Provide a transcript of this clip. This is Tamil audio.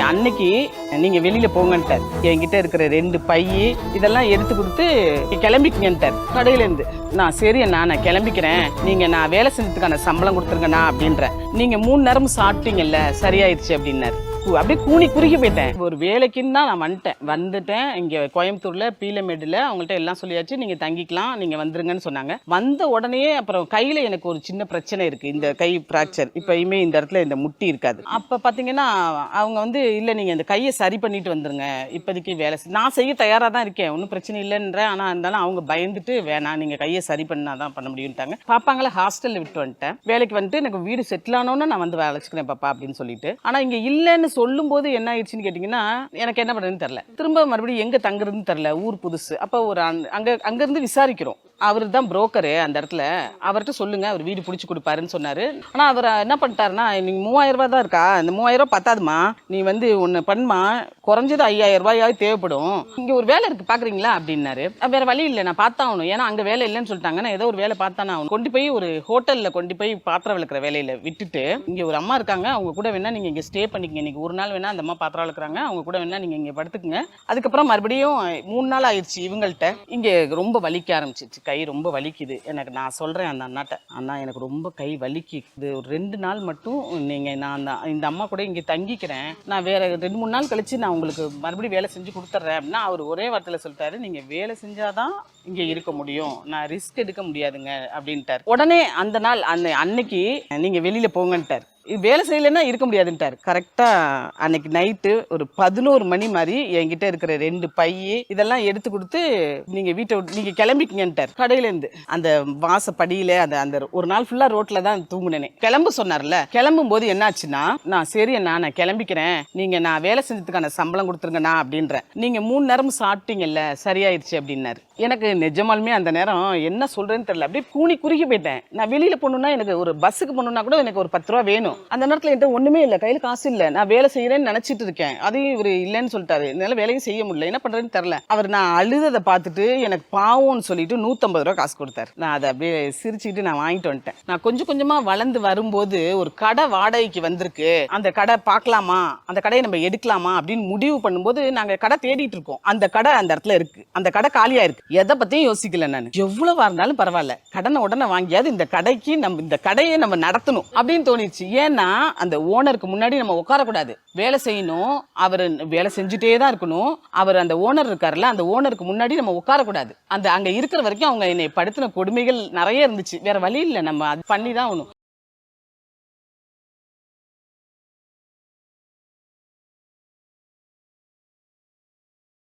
அன்னைக்கு நீங்க வெளியில போங்கன்ட்டார். என்கிட்ட இருக்கிற 2 பை இதெல்லாம் எடுத்து கொடுத்து கிளம்பிக்கங்கன்ட்டார் கடையில இருந்து. நான் சரி நான் கிளம்பிக்கிறேன், நீங்க நான் வேலை செஞ்சதுக்கான சம்பளம் கொடுத்துருங்கண்ணா அப்படின்ற. நீங்க 3 நேரமும் சாப்பிட்டீங்கல்ல, சரியாயிடுச்சு அப்படின்னாரு. அப்படியே கூனி குறுகி போயிட்டேன். ஒரு வேலைக்குன்னு தான் நான் வந்துட்டேன். இங்க கோயம்புத்தூர்ல பீலமேடுல அவங்கள்ட்ட எல்லாம் சொல்லியாச்சு, நீங்க தங்கிக்கலாம், நீங்க வந்துருங்கன்னு சொன்னாங்க. வந்த உடனே அப்புறம் கையில எனக்கு ஒரு சின்ன பிரச்சனை இருக்கு, இந்த கை பிராக்சர். இப்பயுமே இந்த இடத்துல இந்த முட்டி இருக்காது. அப்ப பாத்தீங்கன்னா அவங்க இல்ல நீங்க இந்த கையை சரி பண்ணிட்டு வந்துருங்க, இப்போதைக்கு வேலை நான் செய்ய தயாரா தான் இருக்கேன், ஒன்றும் பிரச்சனை இல்லைன்ற. ஆனா இருந்தாலும் அவங்க பயந்துட்டு வேணாம், நீங்க கையை சரி பண்ணாதான் பண்ண முடியும்ட்டாங்க. பாப்பாங்கள ஹாஸ்டல்ல விட்டு வந்துட்டேன். வேலைக்கு வந்துட்டு எனக்கு வீடு செட்டில் ஆனோன்னு நான் வந்து வேலைச்சுக்கிறேன் பாப்பா அப்படின்னு சொல்லிட்டு. ஆனா இங்க இல்லைன்னு சொல்லும் போது என்ன ஆயிடுச்சுன்னு கேட்டீங்கன்னா, எனக்கு என்ன பண்றதுன்னு தெரியல. திரும்ப மறுபடியும் எங்க தங்குறதுன்னு தெரியல, ஊர் புதுசு. அப்ப ஒரு அங்க இருந்து விசாரிக்கிறோம். அவர் தான் புரோக்கரு அந்த இடத்துல, அவர்கிட்ட சொல்லுங்க, அவர் வீடு பிடிச்சி கொடுப்பாருன்னு சொன்னாரு. ஆனா அவர் என்ன பண்ணிட்டாருன்னா, நீங்க 3000 ரூபாய் தான் இருக்கா, இந்த 3000 ரூபாய் பத்தாதுமா, நீ ஒன்னு பண்ணுமா, குறைஞ்சது 5000 ரூபாயாவது தேவைப்படும், இங்க ஒரு வேலை இருக்கு பாக்குறீங்களா அப்படின்னாரு. வேற வழி இல்லை, நான் பார்த்தாகணும், ஏன்னா அங்க வேலை இல்லைன்னு சொல்லிட்டாங்க. நான் ஏதோ ஒரு வேலை பார்த்தானே ஆகணும். கொண்டு போய் ஒரு ஹோட்டல்ல கொண்டு போய் பாத்திரம் விளக்குற வேலையில விட்டுட்டு, இங்க ஒரு அம்மா இருக்காங்க, அவங்க கூட வேணா நீங்க இங்க ஸ்டே பண்ணிக்கங்க, இன்னைக்கு ஒரு நாள் வேணா அந்த அம்மா பாத்திரம் விளக்குறாங்க, அவங்க கூட வேணா நீங்க இங்க படுத்துக்குங்க. அதுக்கப்புறம் மறுபடியும் 3 நாள் ஆயிடுச்சு இவங்கள்ட்ட. இங்க ரொம்ப வலிக்க ஆரம்பிச்சிச்சு, கை ரொம்ப வலிக்குது எனக்கு. நான் சொல்றேன் அந்த அண்ணாட்ட, அண்ணா எனக்கு ரொம்ப கை வலிக்குது, ஒரு 2 நாள் மட்டும் நீங்க நான் இந்த அம்மா கூட இங்க தங்கிக்கிறேன், நான் வேற 2-3 நாள் கழிச்சு நான் உங்களுக்கு மறுபடியும் வேலை செஞ்சு கொடுத்துட்றேன் அப்படின்னா, அவர் ஒரே வார்த்தையில சொல்லிட்டாரு, நீங்க வேலை செஞ்சாதான் இங்க இருக்க முடியும், நான் ரிஸ்க் எடுக்க முடியாதுங்க அப்படின்ட்டார். உடனே அந்த நாள் அன்னைக்கு நீங்க வெளியில போங்கன்ட்டார். வேலை செய்யலைன்னா இருக்க முடியாதுன்ட்டார். கரெக்டா அன்னைக்கு நைட்டு ஒரு 11 மணி மாதிரி என்கிட்ட இருக்கிற 2 பை இதெல்லாம் எடுத்து கொடுத்து, நீங்க கிளம்பிக்கங்கன்ட்டார் கடையில இருந்து. அந்த வாசப்படியில அந்த ஒரு நாள் ஃபுல்லா ரோட்ல தான் தூங்குனேனே. கிளம்ப சொன்னார்ல, கிளம்பும் போது என்னாச்சுன்னா, நான் சரி நான் கிளம்பிக்கிறேன், நீங்க நான் வேலை செஞ்சதுக்கான சம்பளம் கொடுத்துருங்கண்ணா அப்படின்ற. நீங்க 3 நேரமும் சாப்பிட்டீங்கல்ல, சரியாயிடுச்சு அப்படின்னாரு. எனக்கு நிஜமாலுமே அந்த நேரம் என்ன சொல்றேன்னு தெரியல, அப்படியே கூனி குறுகி போயிட்டேன். நான் வெளியில போகணும்னா, எனக்கு ஒரு பஸ்ஸுக்கு போகணும்னா கூட எனக்கு ஒரு 10 ரூபா வேணும். அந்த நேரத்துல என்கிட்ட ஒண்ணுமே இல்லை, கையில காசு இல்லை, நான் வேலை செய்யறேன்னு நினைச்சிட்டு இருக்கேன். அதையும் இவர் இல்லைன்னு சொல்லிட்டாரு, என்னால வேலையும் செய்ய முடியல, என்ன பண்றதுன்னு தெரியல. அவர் நான் அழுததை பார்த்துட்டு எனக்கு பாவம்னு சொல்லிட்டு 150 ரூபா காசு கொடுத்தாரு. நான் அதை அப்படியே சிரிச்சுக்கிட்டு நான் வாங்கிட்டு வந்துட்டேன். நான் கொஞ்சம் கொஞ்சமா வளர்ந்து வரும்போது ஒரு கடை வாடகைக்கு வந்திருக்கு, அந்த கடை பார்க்கலாமா, அந்த கடையை நம்ம எடுக்கலாமா அப்படின்னு முடிவு பண்ணும்போது, நாங்க கடை தேடிட்டு இருக்கோம். அந்த கடை அந்த இடத்துல இருக்கு, அந்த கடை காலியா இருக்கு. எதை பத்தியும் யோசிக்கல, நான் எவ்வளவா இருந்தாலும் பரவாயில்ல, கடனை உடனே வாங்கியாவது இந்த கடைக்கு இந்த கடையை நம்ம நடத்தணும் அப்படின்னு தோணிச்சு. ஏன்னா அந்த ஓனருக்கு முன்னாடி நம்ம உட்காரக்கூடாது, வேலை செய்யணும், அவர் வேலை செஞ்சுட்டே தான் இருக்கணும். அவர் அந்த ஓனர் இருக்காருல்ல, அந்த ஓனருக்கு முன்னாடி நம்ம உட்காரக்கூடாது. அங்க இருக்கிற வரைக்கும் அவங்க என்னை படுத்தின கொடுமைகள் நிறைய இருந்துச்சு. வேற வழி இல்லை, நம்ம அது பண்ணி தான் ஆகணும்.